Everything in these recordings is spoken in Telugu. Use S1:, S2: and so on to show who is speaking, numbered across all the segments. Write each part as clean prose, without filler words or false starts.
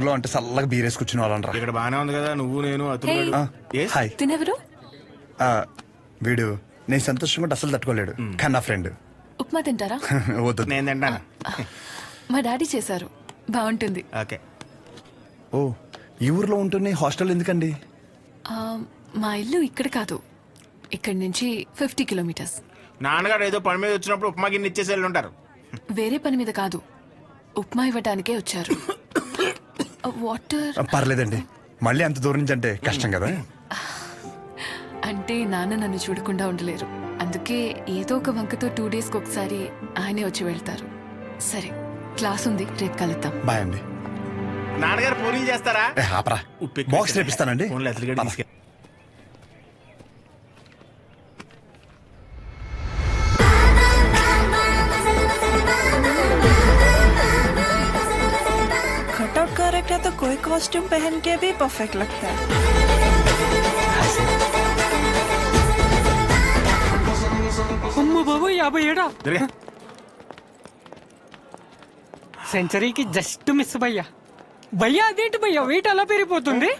S1: లో అంటే చల్లగా బీరేసి కూర్చుని వాళ్ళనరా.
S2: ఇక్కడ బానే ఉంది కదా, నువ్వు నేను అతను.
S1: హాయ్.
S3: తినెవరు?
S1: వీడు నేను సంతోషంగా ఉంటే అసలు తట్టుకోలేడు, కానీ నా ఫ్రెండ్.
S3: ఉప్మా తింటారా?
S1: వద్దు.
S2: నేను తింటాను.
S3: మా డాడీ చేశారు, బాగుంటుంది.
S2: ఓకే.
S1: ఓ, ఈ ఊర్లో ఉంటున్నాయి, హాస్టల్ ఎందుకండి?
S3: ఆ, మా ఇల్లు ఇక్కడ కాదు, ఇక్కడి నుంచి 50 కిలోమీటర్స్.
S2: నాన్నగారు ఏదో పని మీద వచ్చినప్పుడు ఉప్మా గిన్నె ఇచ్చేసి వెళ్ళి ఉంటారు.
S3: వేరే పని మీద కాదు, ఉప్మా ఇవ్వడానికే వచ్చారు. వాటర్
S1: పర్లేదండి, మళ్ళీ అంత దూరం నుంచి అంటే కష్టం కదా.
S3: అంటే నాన్న నన్ను చూడకుండా ఉండలేరు, అందుకే ఏదో ఒక వంకతో 2 డేస్కి ఒకసారి ఆయనే వచ్చి వెళ్తారు. సరే, క్లాస్ ఉంది, రేపు కలుద్దాం.
S1: బాయ్ అండి.
S2: నాన్నగారు పూరీలు చేస్తారా?
S1: ఆపరా, బాక్స్ రేపిస్తానండి.
S4: कटआउट करेक्ट है तो कोई कॉस्ट्यूम पहन के भी परफेक्ट लगता है.
S5: అమ్మ బాబు 57 సెంచరీకి జస్ట్ మిస్ భయ్యా. భయ్యా అదేంటి భయ్యా వెయిట్ అలా పెరిగిపోతుంది?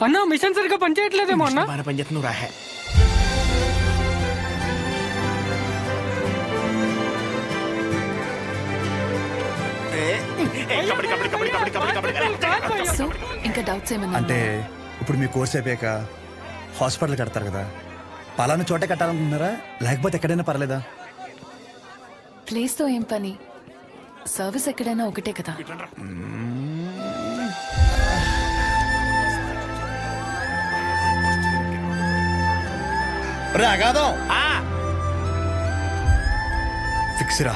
S5: అన్న మిషన్ సరిగ్గా పనిచేయట్లేదేమో అన్న.
S2: పనిచేస్తున్నావు రాహే.
S3: సో ఇంకా డౌట్స్ ఏమన్నా?
S1: అంటే ఇప్పుడు మీ కోర్స్ అయిపోయాక హాస్పిటల్ కడతారు కదా, పలానా చోటే కట్టాలనుకుంటున్నారా లేకపోతే ఎక్కడైనా పర్లేదా?
S3: ప్లేస్ తో ఏం పని, సర్వీస్ ఎక్కడైనా ఒకటే కదా. ఫిక్స్ రా.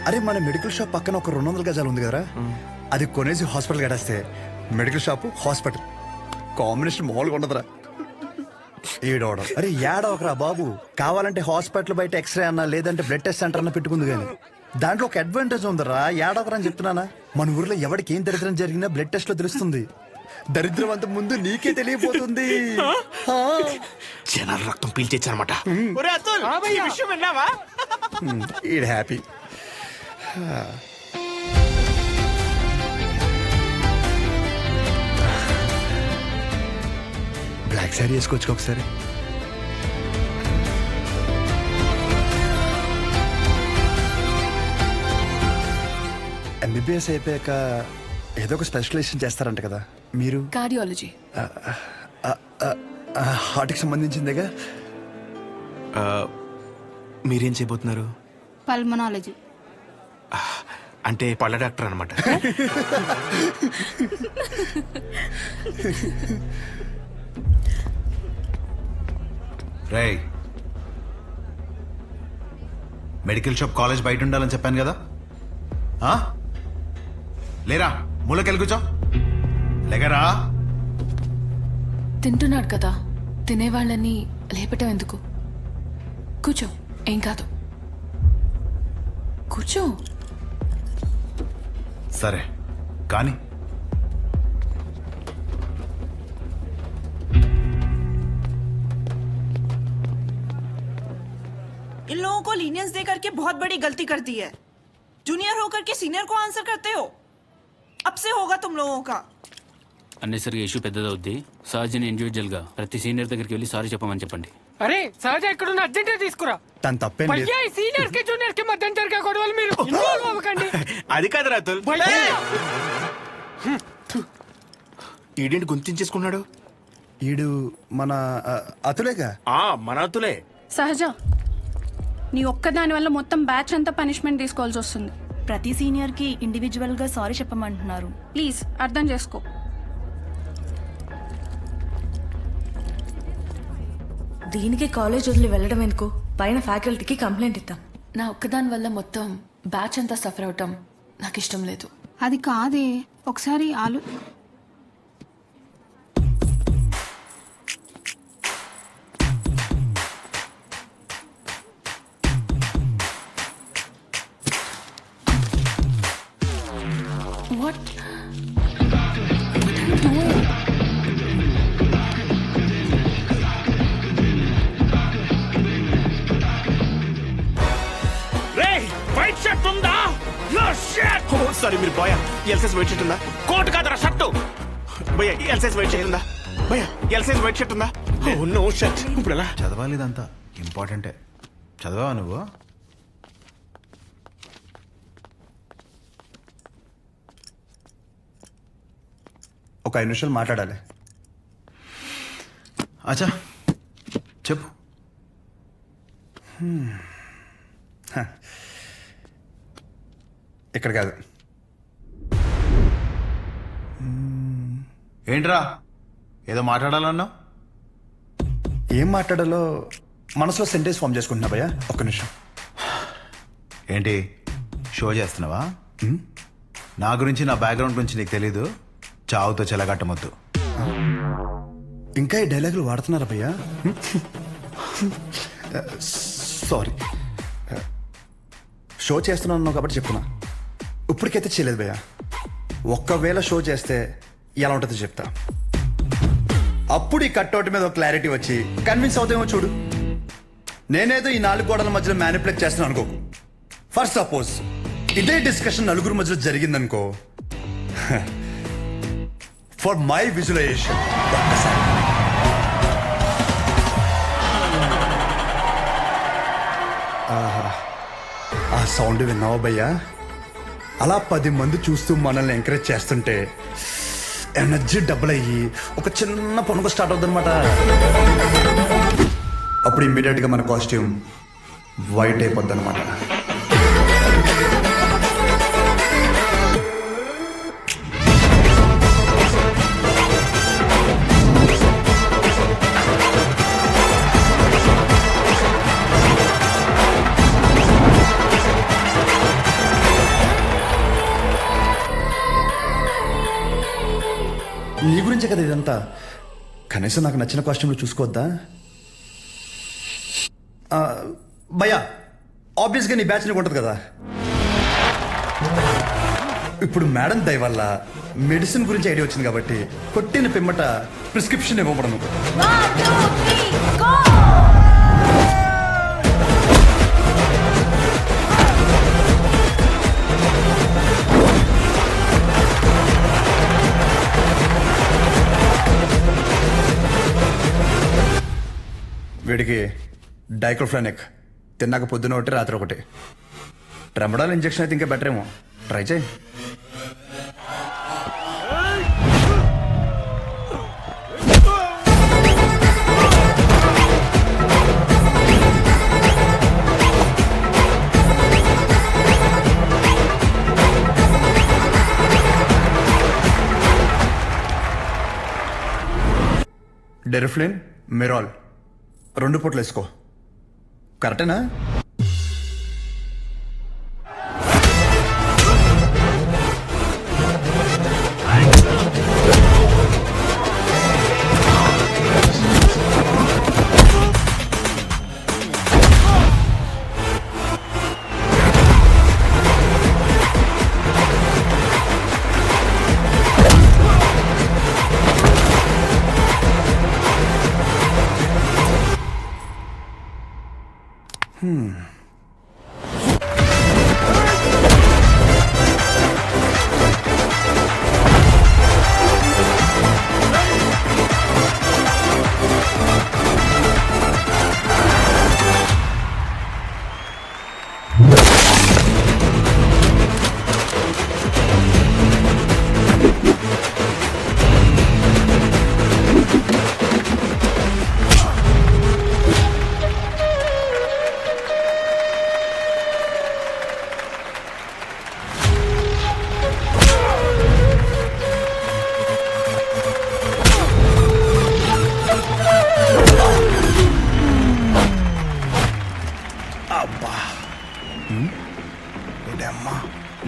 S3: అరే, మన మెడికల్ షాప్ పక్కన ఒక 200 గజాలు ఉంది కదరా, అది కొనేసి హాస్పిటల్ కట్టేస్తే మెడికల్ షాప్ హాస్పిటల్ కాంబినేషన్ మామూలుగా ఉండదురా. ఏడవడం అరే ఏడవకరా బాబు, కావాలంటే హాస్పిటల్ బయట ఎక్స్రే అన్నా లేదంటే బ్లడ్ టెస్ట్ సెంటర్ అన్న పెట్టుకుంది, కానీ దాంట్లో ఒక అడ్వాంటేజ్ ఉందరా. ఏడవకరా అని చెప్తున్నానా. మన ఊర్లో ఎవరికి ఏం దరిద్రం జరిగినా బ్లడ్ టెస్ట్ లో తెలుస్తుంది. దరిద్రం అంత ముందు నీకే తెలియపోతుంది.
S2: జనాలు రక్తం పీల్చేచ్చారన్నమాట.
S1: ఈడ హ్యాపీ. బ్లాక్ శారీ వేసుకోవచ్చు ఒకసారి. ఎంబీబీఎస్ అయిపోయాక ఏదో ఒక స్పెషలైజేషన్ చేస్తారంట కదా మీరు?
S3: కార్డియాలజీ.
S1: హార్ట్కి సంబంధించిందేగా.
S2: మీరేం చేయబోతున్నారు?
S6: పల్మనాలజీ.
S2: అంటే పళ్ళ డాక్టర్ అనమాట.
S7: రేయ్, మెడికల్ షాప్ కాలేజ్ బయట ఉండాలని చెప్పాను కదా, లేరా మూలకెళ్ళి కూర్చో. లేగరా.
S3: తింటున్నాడు కదా, తినేవాళ్ళని లేపటం ఎందుకు? కూర్చో, ఏం కాదు, కూర్చో.
S7: సరే కానీ
S4: इन लोगों को लीनियंस दे करके बहुत बड़ी गलती कर दी है. जूनियर होकर के सीनियर को आंसर करते हो. अब से होगा तुम लोगों का.
S8: అన్నెసరిగా ఇష్యూ పెద్దదవుద్ది. సహజని ఇండివిజువల్ గా ప్రతి సీనియర్ దగ్గరికి వెళ్ళి సారీ చెప్పమని చెప్పండి.
S5: అరే సహజ ఎక్కడున్న అర్జెంట్ తీసుకురా.
S1: తను తప్పేం లేదు.
S5: భయ్యా సీనియర్ కి జూనియర్ కి మధ్య జరిగే గొడవలు మీరు ఇన్వాల్వ్ అవ్వకండి.
S2: అది కాదు రాతుల్. ఈడేంటి గుంతించేసుకున్నాడు?
S1: ఈడు మన అతులేగా.
S2: మన అతులే.
S6: సహజ, నీ ఒక్కదాని వల్ల మొత్తం బ్యాచ్ అంతా పనిష్మెంట్ తీసుకోవాల్సి వస్తుంది.
S4: ప్రతి సీనియర్ కి ఇండివిజువల్ గా సారీ చెప్పమంటున్నారు.
S6: ప్లీజ్ అర్థం చేసుకో.
S9: దీనికి కాలేజ్ వదిలి వెళ్ళడం ఎందుకు? పైన ఫ్యాకల్టీకి కంప్లైంట్ ఇద్దాం.
S3: నా ఒక్కదాని వల్ల మొత్తం బ్యాచ్ అంతా సఫర్ అవటం నాకు ఇష్టం లేదు.
S6: అది కాదే, ఒకసారి
S3: What? What are you doing?
S2: రేయ్, వైట్ షర్ట్ ఉందా? No shirt. ఓ సారీ మీరు బాయ్ ఎల్సైజ్ వైట్ షర్ట్ ఉందా కోట్ కాదరా షర్ట్ భయ్యా ఎల్సైజ్ వైట్ షర్ట్ ఉందా భయ్యా ఎల్సైజ్ వైట్ షర్ట్ ఉందా నో షర్ట్ ఇప్పుడు ఎలా
S7: చదవాలి ఇదంతా ఇంపార్టెంటే. చదవా నువ్వు?
S3: ఒక 5 నిమిషాలు మాట్లాడాలి.
S7: అచ్చా చెప్పు.
S3: ఇక్కడ కాదు.
S7: ఏంట్రా ఏదో మాట్లాడాలన్నావు?
S3: ఏం మాట్లాడాలో మనసులో సెంటెన్స్ ఫామ్ చేసుకుంటున్నా భయ్యా. ఒక్క నిమిషం.
S7: ఏంటి షో చేస్తున్నావా? నా గురించి నా బ్యాక్గ్రౌండ్ గురించి నీకు తెలీదు. చావుతో చెలగట్టమొద్దు.
S3: ఇంకా ఈ డైలాగులు వాడుతున్నారా భయ్యా? సారీ. షో చేస్తున్నాను కాబట్టి చెప్తున్నా. ఇప్పటికైతే చేయలేదు భయ్యా. ఒక్కవేళ షో చేస్తే ఎలా ఉంటుందో చెప్తా. అప్పుడు ఈ కట్అవుట్ మీద ఒక క్లారిటీ వచ్చి కన్విన్స్ అవుతామో చూడు. నేనేదో ఈ 4 గోడల మధ్యలో మ్యానిపులేట్ చేస్తున్నాను అనుకో. ఫర్ సపోజ్ ఇదే డిస్కషన్ నలుగురు మధ్యలో జరిగిందనుకో, ఫర్ మై విజువలైజేషన్ ఒక్కసారి ఆ సౌండ్ విన్నావా భయ్యా? అలా 10 మంది చూస్తూ మనల్ని ఎంకరేజ్ చేస్తుంటే ఎనర్జీ డబుల్ అయ్యి ఒక చిన్న పొనుగు స్టార్ట్ అవుతుంది అనమాట. అప్పుడు ఇమ్మీడియట్గా మన కాస్ట్యూమ్ వైట్ అయిపోద్ది అనమాట. నీ గురించే కదా ఇదంతా. కనీసం నాకు నచ్చిన కాస్ట్యూమ్లు చూసుకోవద్దా? భయ్యా ఆబ్వియస్గా నీ బ్యాచ్ నీకు ఉంటుంది కదా. ఇప్పుడు మేడం దయ వల్ల మెడిసిన్ గురించి ఐడియా వచ్చింది కాబట్టి కొట్టిన పిమ్మట ప్రిస్క్రిప్షన్ ఇవ్వబడను. వీడికి డైక్లోఫెనాక్ తిన్నాక పొద్దున ఒకటి రాత్రి ఒకటి. ట్రెమడాల్ ఇంజెక్షన్ అయితే ఇంకా బెటర్ ఏమో. ట్రై చేయి. డెరిఫ్లిన్, మెరాల్ 2 పూటలు వేసుకో. కరెక్టేనా?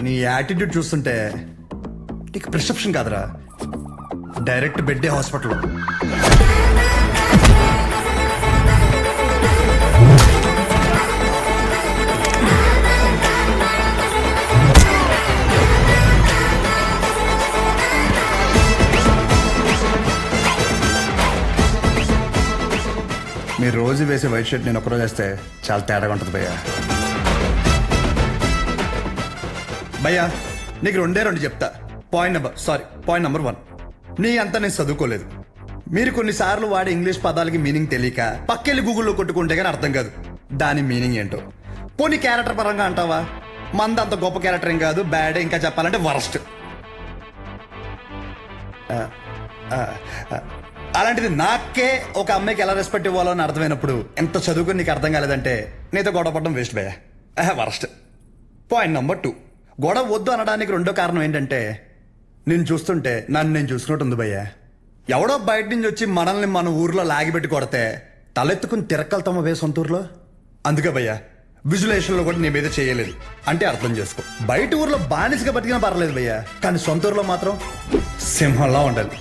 S3: నీ యాటిట్యూడ్ చూస్తుంటే నీకు ప్రిస్క్రిప్షన్ కాదురా, డైరెక్ట్ బెడ్డే హాస్పిటల్. మీరు రోజు వేసే వైట్ షర్ట్ నేను ఒకరోజు వేస్తే చాలా తేడాగా ఉంటుంది భయ్యా. భయ్యా నీకు రెండు చెప్తా. పాయింట్ నెంబర్ 1, నీ అంతా నేను చదువుకోలేదు. మీరు కొన్నిసార్లు వాడే ఇంగ్లీష్ పదాలకి మీనింగ్ తెలియక పక్కెళ్ళి గూగుల్లో కొట్టుకుంటే కానీ అర్థం కాదు దాని మీనింగ్ ఏంటో. పోనీ క్యారెక్టర్ పరంగా అంటావా, మంద అంత గొప్ప క్యారెక్టర్ ఏం కాదు, బ్యాడ్, ఇంకా చెప్పాలంటే వరస్ట్. అలాంటిది నాకే ఒక అమ్మాయికి ఎలా రెస్పెక్ట్ ఇవ్వాలో అని అర్థమైనప్పుడు ఎంత చదువుకుని నీకు అర్థం కాలేదంటే నీతో గొడవ పడడం వేస్ట్ భయ్యా, వరస్ట్. పాయింట్ నెంబర్ 2, గొడవ వద్దు అనడానికి రెండో కారణం ఏంటంటే నేను చూస్తుంటే నన్ను నేను చూసుకున్నట్టు ఉంది భయ్యా. ఎవడో బయట నుంచి వచ్చి మనల్ని మన ఊర్లో లాగిపెట్టి కొడితే తలెత్తుకుని తిరక్కలుతామా వే సొంత ఊర్లో. అందుకే భయ్యా విజులేషన్లో కూడా నీ మీద చేయలేదు అంటే అర్థం చేసుకో. బయట ఊర్లో బానిసగా బతికినా పర్లేదు భయ్యా, కానీ సొంత ఊర్లో మాత్రం సింహంలా ఉండాలి.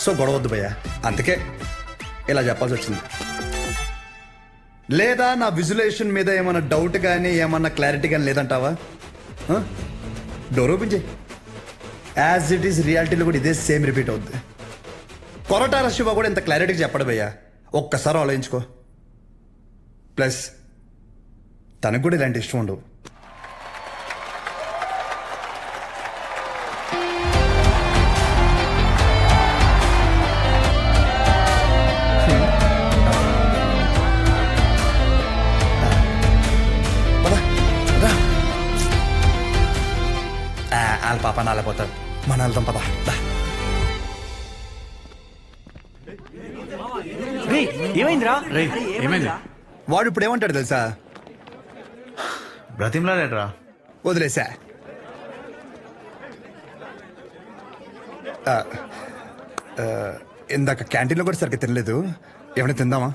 S3: సో గొడవద్దు భయ్యా, అందుకే ఇలా చెప్పాల్సి వచ్చింది. లేదా నా విజులేషన్ మీద ఏమన్నా డౌట్ కానీ ఏమన్నా క్లారిటీ కానీ లేదంటావా? డోర్ ఓపెన్ చేయి. యాజ్ ఇట్ ఈస్ రియాలిటీలో కూడా ఇదే సేమ్ రిపీట్ అవుద్ది. కొరటాల శివ కూడా ఇంత క్లారిటీగా చెప్పడు భయ్యా, ఒక్కసారి ఆలోచించుకో. ప్లస్ తనకు కూడా ఇలాంటి ఇష్టం ఉండవు. వాళ్ళ పాప నాలేపోతాడు, మన వెళ్తాం పద.
S2: ఏమైందిరా?
S7: ఏమైంది?
S3: వాడు ఇప్పుడు ఏమంటాడు తెలుసా?
S7: బ్రతిమలాడేట్రా?
S3: వదిలేసా. ఇందాక క్యాంటీన్లో కూడా సరిగ్గా తినలేదు, ఏమైనా తిందామా?